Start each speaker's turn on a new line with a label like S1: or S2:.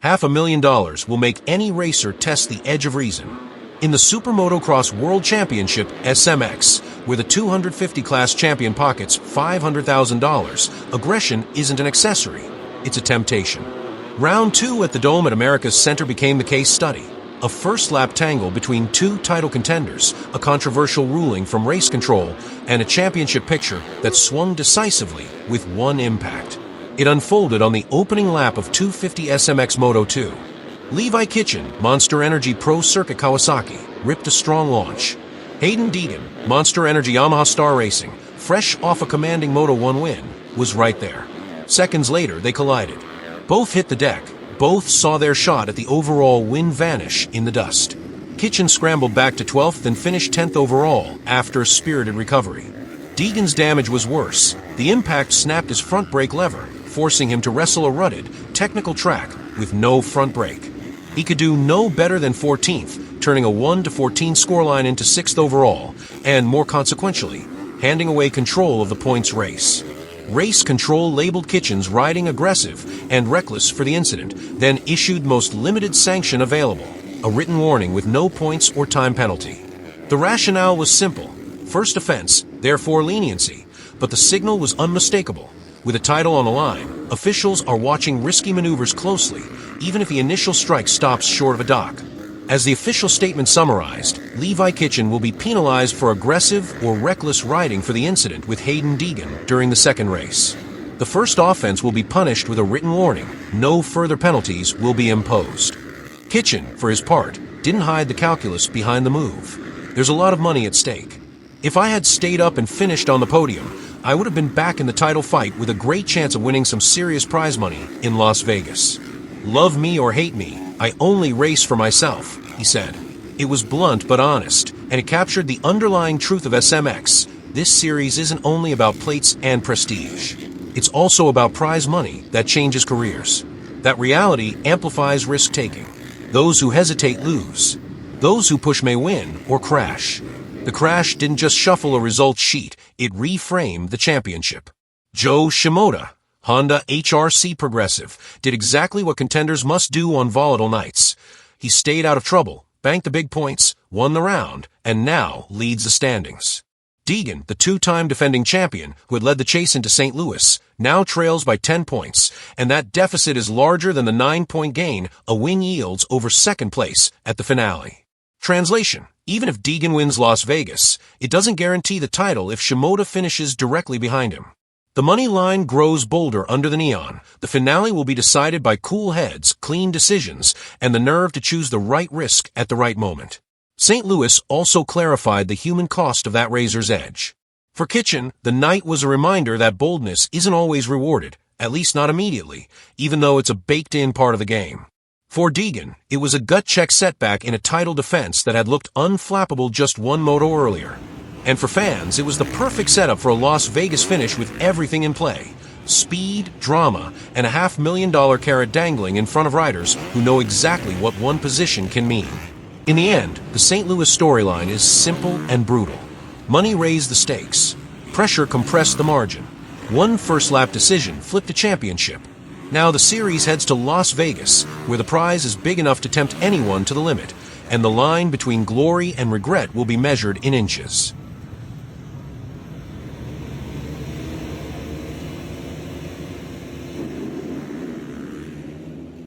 S1: $500,000 will make any racer test the edge of reason. In the Super Motocross World Championship SMX, where the 250 class champion pockets $500,000, aggression isn't an accessory, it's a temptation. Round 2 at the Dome at America's Center became the case study. A first-lap tangle between two title contenders, a controversial ruling from race control, and a championship picture that swung decisively with one impact. It unfolded on the opening lap of 250 SMX Moto 2. Levi Kitchen, Monsterenergy Pro Circuit Kawasaki, ripped a strong launch. Hayden Deegan, Monsterenergy Yamaha Star Racing, fresh off a commanding Moto 1 win, was right there. Seconds later, they collided. Both hit the deck. Both saw their shot at the overall win vanish in the dust. Kitchen scrambled back to 12th and finished 10th overall after a spirited recovery. Deegan's damage was worse. The impact snapped his front brake lever, forcing him to wrestle a rutted, technical track with no front brake. He could do no better than 14th, turning a 1-14 scoreline into 6th overall, and more consequentially, handing away control of the points race. Race control labeled Kitchen's riding aggressive and reckless for the incident, then issued most limited sanction available, a written warning with no points or time penalty. The rationale was simple. First offense, therefore leniency, but the signal was unmistakable. With a title on the line, officials are watching risky maneuvers closely, even if the initial strike stops short of a dock. As the official statement summarized, Levi Kitchen will be penalized for aggressive or reckless riding for the incident with Hayden Deegan during the second race. The first offense will be punished with a written warning. No further penalties will be imposed. Kitchen, for his part, didn't hide the calculus behind the move. There's a lot of money at stake. If I had stayed up and finished on the podium, I would have been back in the title fight with a great chance of winning some serious prize money in Las Vegas. Love me or hate me, I only race for myself, he said. It was blunt but honest, and it captured the underlying truth of SMX. This series isn't only about plates and prestige. It's also about prize money that changes careers. That reality amplifies risk-taking. Those who hesitate lose. Those who push may win or crash. The crash didn't just shuffle a results sheet, it reframed the championship. Joe Shimoda, Honda HRC Progressive, did exactly what contenders must do on volatile nights. He stayed out of trouble, banked the big points, won the round, and now leads the standings. Deegan, the two-time defending champion, who had led the chase into St. Louis, now trails by 10 points, and that deficit is larger than the 9-point gain a win yields over second place at the finale. Translation: even if Deegan wins Las Vegas, it doesn't guarantee the title if Shimoda finishes directly behind him. The money line grows bolder under the neon. The finale will be decided by cool heads, clean decisions, and the nerve to choose the right risk at the right moment. St. Louis also clarified the human cost of that razor's edge. For Kitchen, the night was a reminder that boldness isn't always rewarded, at least not immediately, even though it's a baked-in part of the game. For Deegan, it was a gut-check setback in a title defense that had looked unflappable just one moto earlier. And for fans, it was the perfect setup for a Las Vegas finish with everything in play. Speed, drama, and a $500,000 carrot dangling in front of riders who know exactly what one position can mean. In the end, the St. Louis storyline is simple and brutal. Money raised the stakes. Pressure compressed the margin. One first-lap decision flipped a championship. Now the series heads to Las Vegas, where the prize is big enough to tempt anyone to the limit, and the line between glory and regret will be measured in inches.